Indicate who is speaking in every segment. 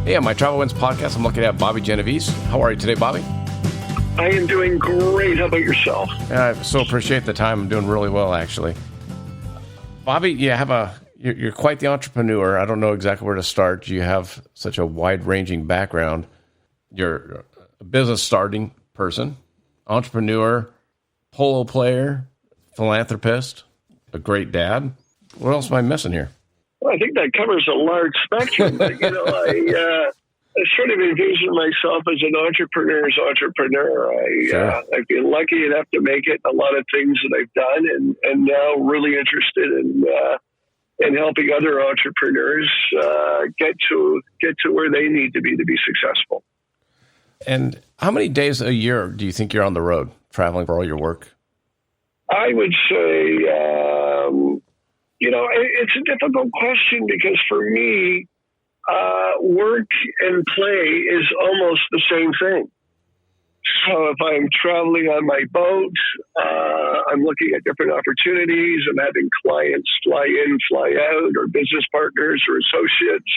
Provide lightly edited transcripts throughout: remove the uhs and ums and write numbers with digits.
Speaker 1: Hey, on my Travel Wins podcast, I'm looking at Bobby Genovese. How are you today, Bobby?
Speaker 2: I am doing great. How about yourself?
Speaker 1: I so appreciate the time. I'm doing really well, actually. Bobby, you're quite the entrepreneur. I don't know exactly where to start. You have such a wide-ranging background. You're a business starting person, entrepreneur, polo player, philanthropist, a great dad. What else am I missing here?
Speaker 2: Well, I think that covers a large spectrum. But, I sort of envision myself as an entrepreneur's entrepreneur. I've been lucky enough to make it in a lot of things that I've done, and now really interested in helping other entrepreneurs get to where they need to be successful.
Speaker 1: And how many days a year do you think you're on the road traveling for all your work?
Speaker 2: I would say, it's a difficult question because for me, work and play is almost the same thing. So if I'm traveling on my boat, I'm looking at different opportunities. I'm having clients fly in, fly out, or business partners or associates.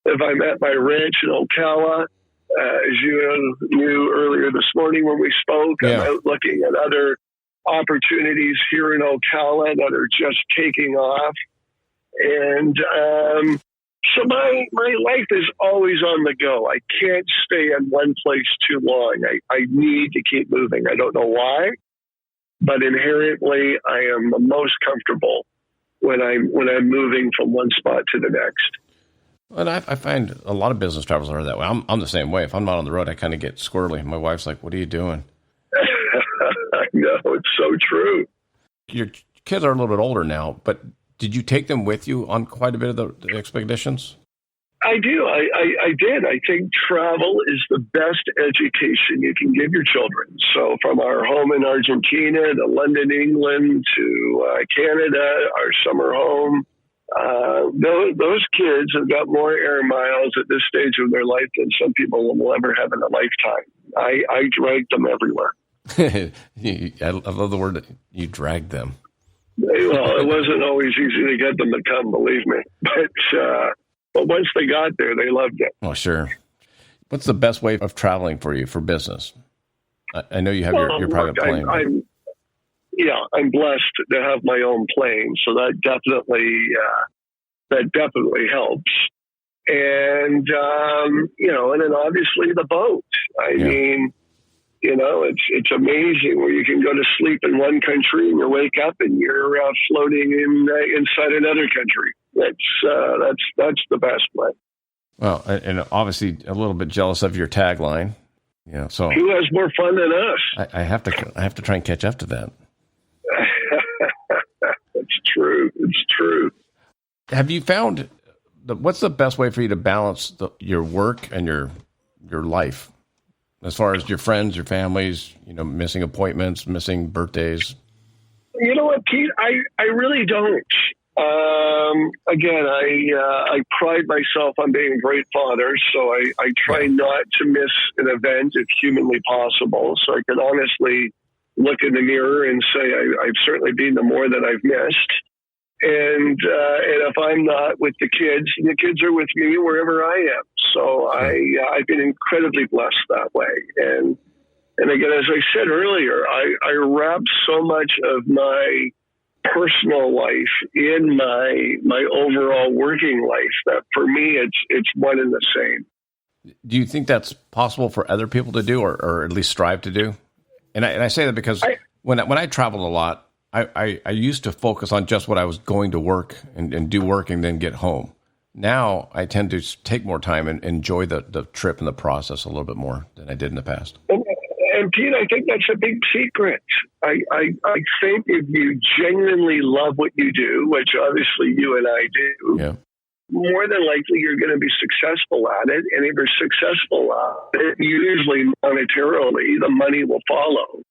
Speaker 2: If I'm at my ranch in Ocala, as you knew earlier this morning when we spoke, I'm out looking at other opportunities here in Ocala that are just taking off. And so my life is always on the go. I can't stay in one place too long. I need to keep moving. I don't know why, but inherently I am the most comfortable when I'm moving from one spot to the next.
Speaker 1: And I find a lot of business travelers are that way. I'm the same way. If I'm not on the road, I kind of get squirrely. My wife's like, "What are you doing?"
Speaker 2: I know, it's so true.
Speaker 1: Your kids are a little bit older now, but did you take them with you on quite a bit of the expeditions?
Speaker 2: I do. I did. I think travel is the best education you can give your children. So from our home in Argentina to London, England to Canada, our summer home, those kids have got more air miles at this stage of their life than some people will ever have in a lifetime. I dragged them everywhere.
Speaker 1: I love the word that you dragged them.
Speaker 2: Well, it wasn't always easy to get them to come, believe me. But once they got there, they loved it.
Speaker 1: Oh, sure. What's the best way of traveling for you for business? I know you have your private plane.
Speaker 2: I'm blessed to have my own plane, so that definitely helps. And and then obviously the boat. I mean, it's amazing where you can go to sleep in one country and you wake up and you're floating inside another country. That's the best way.
Speaker 1: Well, and obviously a little bit jealous of your tagline. So
Speaker 2: who has more fun than us?
Speaker 1: I have to try and catch up to that.
Speaker 2: It's true. It's true.
Speaker 1: Have you found what's the best way for you to balance your work and your life? As far as your friends, your families, missing appointments, missing birthdays?
Speaker 2: You know what, Pete? I really don't. Again, I pride myself on being a great father, so I try not to miss an event if humanly possible. So I can honestly look in the mirror and say I've certainly been to more than I've missed. And if I'm not with the kids are with me wherever I am. So I've been incredibly blessed that way. And again, as I said earlier, I wrap so much of my personal life in my overall working life that for me it's one and the same.
Speaker 1: Do you think that's possible for other people to do, or at least strive to do? And I say that because when I traveled a lot, I used to focus on just what I was going to work and do work and then get home. Now I tend to take more time and enjoy the trip and the process a little bit more than I did in the past.
Speaker 2: And Pete, I think that's a big secret. I think if you genuinely love what you do, which obviously you and I do, more than likely you're going to be successful at it. And if you're successful at it, usually monetarily, the money will follow.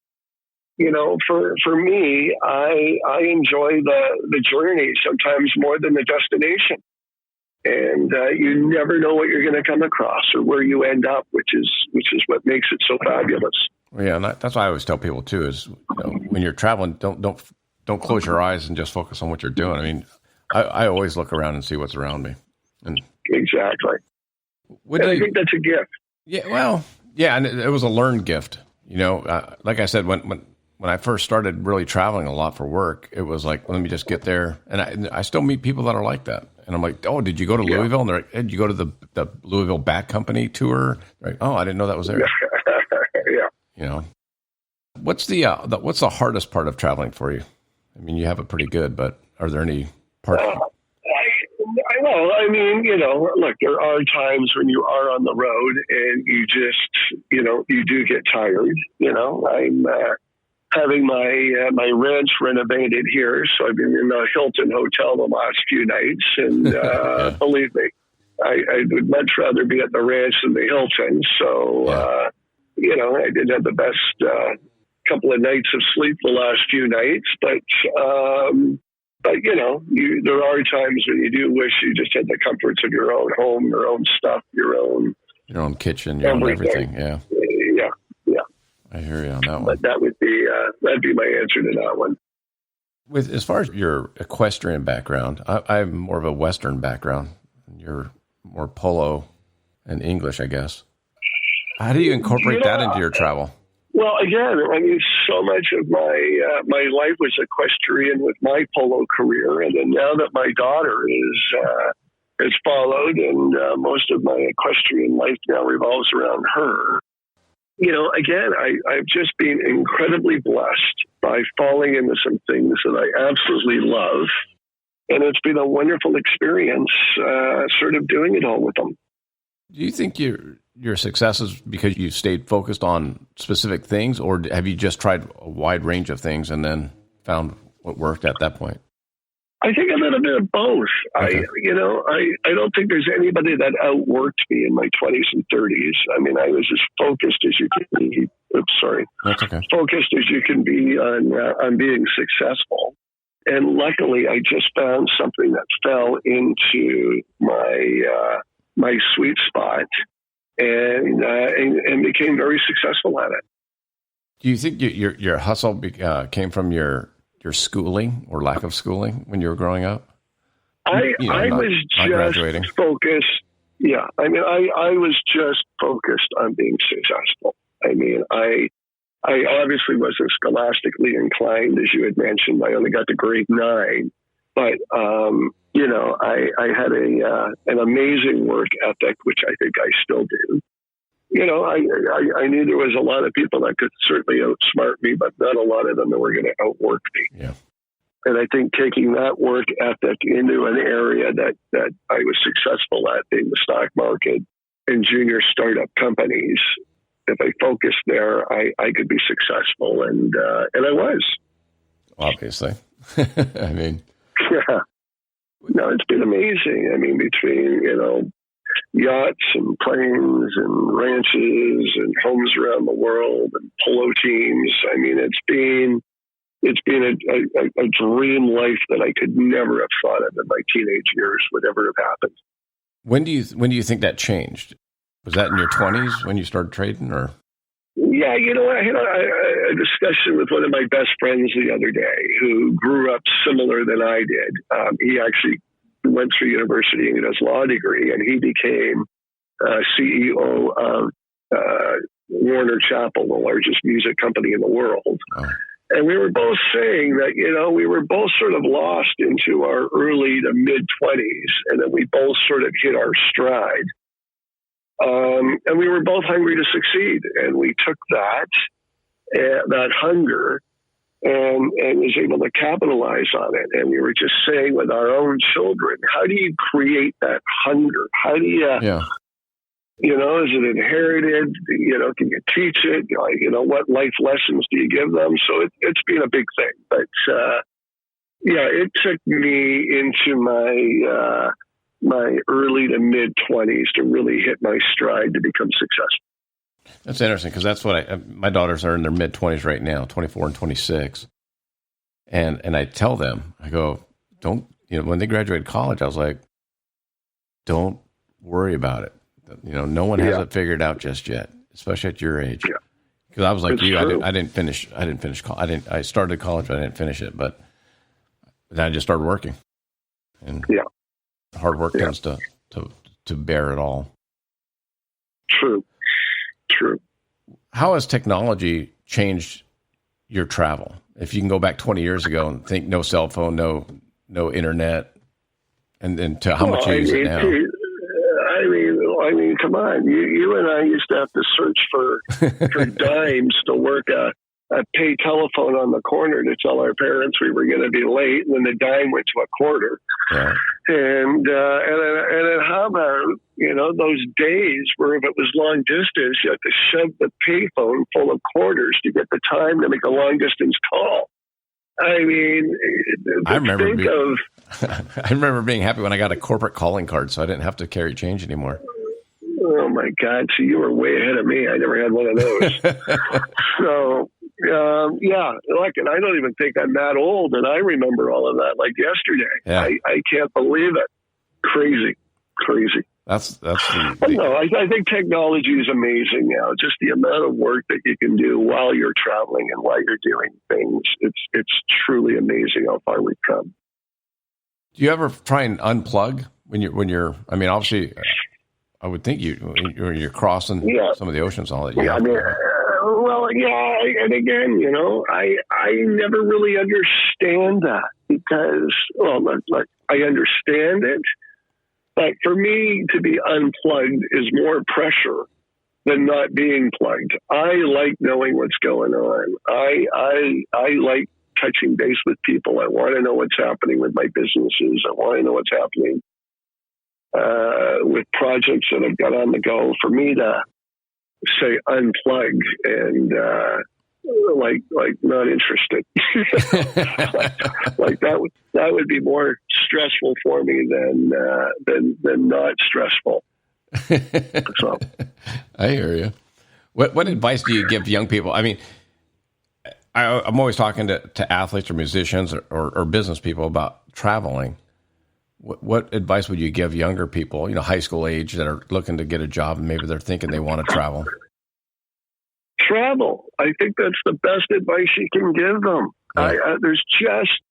Speaker 2: For me, I enjoy the journey sometimes more than the destination. And you never know what you're going to come across or where you end up, which is what makes it so fabulous.
Speaker 1: Well, yeah, and that's why I always tell people too is when you're traveling, don't close your eyes and just focus on what you're doing. I mean, I always look around and see what's around me. And
Speaker 2: exactly.
Speaker 1: What
Speaker 2: And
Speaker 1: do
Speaker 2: I
Speaker 1: you,
Speaker 2: think that's a gift.
Speaker 1: yeah, well, yeah, and it was a learned gift. Like I said, when I first started really traveling a lot for work, it was like, let me just get there. And I still meet people that are like that. And I'm like, oh, did you go to Louisville? And they're like, hey, did you go to the Louisville Bat Company tour? They're like, oh, I didn't know that was there.
Speaker 2: Yeah.
Speaker 1: What's the hardest part of traveling for you? I mean, you have it pretty good, but are there any parts?
Speaker 2: Look, there are times when you are on the road and you just, you do get tired. I'm having my ranch renovated here, so I've been in the Hilton Hotel the last few nights, and believe me, I would much rather be at the ranch than the Hilton. So, I did have the best couple of nights of sleep the last few nights, but there are times when you do wish you just had the comforts of your own home, your own stuff, your own
Speaker 1: kitchen, your own everything. Yeah. I hear you on that one.
Speaker 2: But that'd be my answer to that one.
Speaker 1: As far as your equestrian background, I'm more of a Western background. You're more polo and English, I guess. How do you incorporate that into your travel?
Speaker 2: Well, again, so much of my life was equestrian with my polo career, and then now that my daughter is followed, and most of my equestrian life now revolves around her. Again, I've just been incredibly blessed by falling into some things that I absolutely love, and it's been a wonderful experience, sort of doing it all with them.
Speaker 1: Do you think your success is because you stayed focused on specific things, or have you just tried a wide range of things and then found what worked at that point?
Speaker 2: I think a little bit of both.
Speaker 1: Okay.
Speaker 2: I don't think there's anybody that outworked me in my 20s and 30s. I was as focused as you can be. Oops, sorry.
Speaker 1: That's okay.
Speaker 2: Focused as you can be on being successful. And luckily, I just found something that fell into my sweet spot and became very successable at it.
Speaker 1: Do you think your hustle came from your schooling or lack of schooling when you were growing up?
Speaker 2: I was just focused. Yeah. I was just focused on being successful. I obviously wasn't scholastically inclined, as you had mentioned. I only got to grade 9, but, I had an amazing work ethic, which I think I still do. I knew there was a lot of people that could certainly outsmart me, but not a lot of them that were going to outwork me.
Speaker 1: Yeah.
Speaker 2: And I think taking that work ethic into an area that I was successful at, being the stock market and junior startup companies, if I focused there, I could be successful. And I was.
Speaker 1: Obviously.
Speaker 2: Yeah. No, it's been amazing. Between, yachts and planes and ranches and homes around the world and polo teams. It's been a dream life that I could never have thought of in my teenage years would ever have happened.
Speaker 1: When do you think that changed? Was that in your 20s when you started trading, or?
Speaker 2: Yeah, I had a discussion with one of my best friends the other day who grew up similar than I did. He actually went through university and got his law degree, and he became CEO of Warner Chappell, the largest music company in the world. Oh. And we were both saying that, we were both sort of lost into our early to mid-20s, and then we both sort of hit our stride. And we were both hungry to succeed, and we took that hunger and was able to capitalize on it. And we were just saying with our own children, how do you create that hunger? How do you, is it inherited? Can you teach it? What life lessons do you give them? So it's been a big thing. But, it took me into my early to mid-20s to really hit my stride to become successful.
Speaker 1: That's interesting, because that's what my daughters are in their mid-20s right now, 24 and 26. And I tell them, I go, don't, when they graduated college, I was like, don't worry about it. No one has it figured out just yet, especially at your age. Yeah. Because I was like you, I didn't finish college. I started college, but I didn't finish it. But then I just started working. And hard work tends to bear it all.
Speaker 2: True.
Speaker 1: How has technology changed your travel? If you can go back 20 years ago and think no cell phone, no internet, and to how much you use it now.
Speaker 2: I mean, come on. You and I used to have to search for dimes to work a pay telephone on the corner to tell our parents we were going to be late, and then the dime went to a quarter.
Speaker 1: Yeah.
Speaker 2: And then how about, those days where if it was long distance, you had to shove the payphone full of quarters to get the time to make a long distance call. I mean,
Speaker 1: I remember being happy when I got a corporate calling card, so I didn't have to carry change anymore.
Speaker 2: Oh my God! So you were way ahead of me. I never had one of those. So and I don't even think I'm that old, and I remember all of that like yesterday.
Speaker 1: Yeah.
Speaker 2: I can't believe it. Crazy.
Speaker 1: That's
Speaker 2: No, I think technology is amazing now. Just the amount of work that you can do while you're traveling and while you're doing things. It's truly amazing how far we've come.
Speaker 1: Do you ever try and unplug when you're? I mean, obviously, I would think you're crossing some of the oceans and all that.
Speaker 2: And again, I never really understand that because, I understand it. But for me, to be unplugged is more pressure than not being plugged. I like knowing what's going on. I like touching base with people. I want to know what's happening with my businesses. I want to know what's happening with projects that I've got on the go. For me to say unplug and not interested, like that would be more stressful for me than not stressful. So
Speaker 1: I hear you. What advice do you give young people? I mean, I'm always talking to athletes or musicians or business people about traveling. What advice would you give younger people, high school age, that are looking to get a job and maybe they're thinking they want to travel?
Speaker 2: Travel. I think that's the best advice you can give them. Yeah. There's just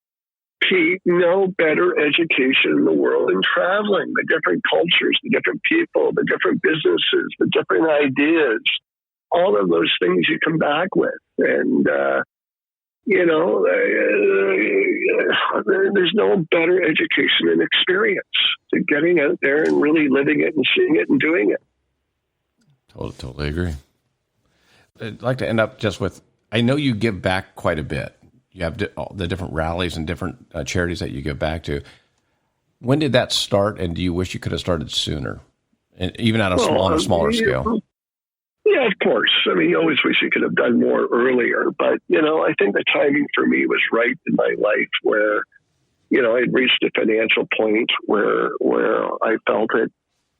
Speaker 2: no better education in the world than traveling. The different cultures, the different people, the different businesses, the different ideas, all of those things you come back with. And, there's no better education and experience than getting out there and really living it and seeing it and doing it.
Speaker 1: Totally agree. I'd like to end up just with, I know you give back quite a bit. You have all the different rallies and different charities that you give back to. When did that start, and do you wish you could have started sooner, and even on a smaller scale?
Speaker 2: Yeah, of course. I mean, you always wish you could have done more earlier, but, I think the timing for me was right in my life where, I'd reached a financial point where I felt it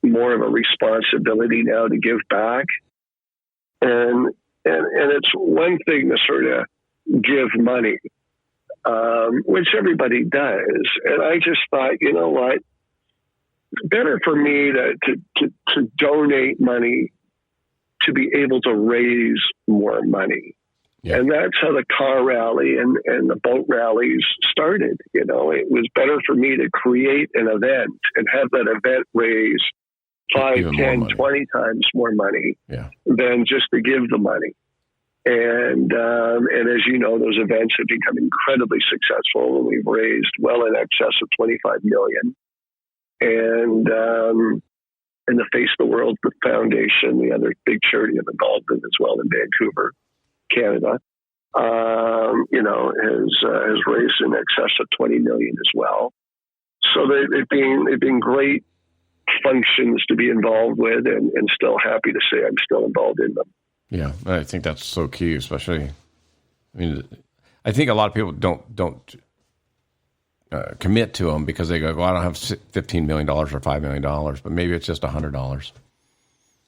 Speaker 2: more of a responsibility now to give back. And it's one thing to sort of give money, which everybody does. And I just thought, you know what, better for me to donate money to be able to raise more money. Yeah. And that's how the car rally and the boat rallies started. It was better for me to create an event and have that event raise 5, 10, 20 times more money than just to give the money. And as you know, those events have become incredibly successful, and we've raised well in excess of $25 million. And the Face the World Foundation, the other big charity I'm involved in as well in Vancouver, Canada, has raised in excess of $20 million as well. So they've been great functions to be involved with, and still happy to say I'm still involved in them.
Speaker 1: Yeah, I think that's so key, especially. I mean, I think a lot of people don't commit to them because they go, well, I don't have $15 million or $5 million, but maybe it's just $100.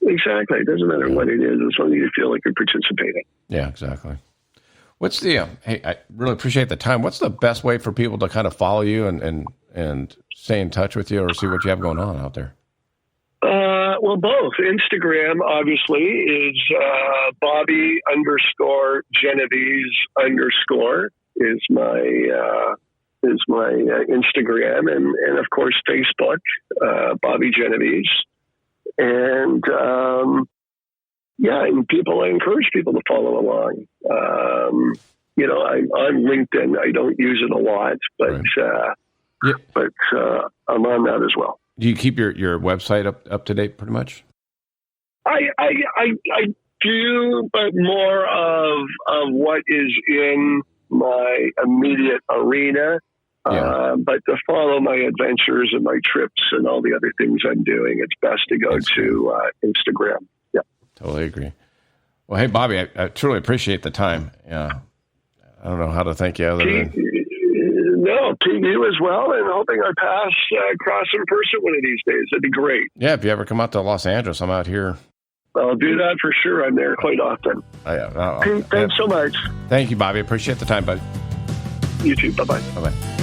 Speaker 2: Exactly. It doesn't matter what it is, as long as you feel like you're participating.
Speaker 1: Yeah, exactly. What's the, hey, I really appreciate the time. What's the best way for people to kind of follow you and stay in touch with you or see what you have going on out there?
Speaker 2: Well, both. Instagram, obviously, is Bobby_Genovese_ is my Instagram, and of course Facebook, Bobby Genovese. And and I encourage people to follow along. I'm LinkedIn. I don't use it a lot, but
Speaker 1: right.
Speaker 2: I'm on that as well.
Speaker 1: Do you keep your website up to date pretty much?
Speaker 2: I do, but more of what is in my immediate arena. But to follow my adventures and my trips and all the other things I'm doing, it's best to go to Instagram. Yeah,
Speaker 1: totally agree. Well, hey, Bobby, I truly appreciate the time. Yeah, I don't know how to thank you other than...
Speaker 2: No, to you as well, and hoping our paths cross in person one of these days. That'd be great.
Speaker 1: Yeah, if you ever come out to Los Angeles, I'm out here.
Speaker 2: I'll do that for sure. I'm there quite often.
Speaker 1: Yeah,
Speaker 2: Pete, thanks so much.
Speaker 1: Thank you, Bobby. Appreciate the time, buddy.
Speaker 2: You too. Bye-bye.
Speaker 1: Bye-bye.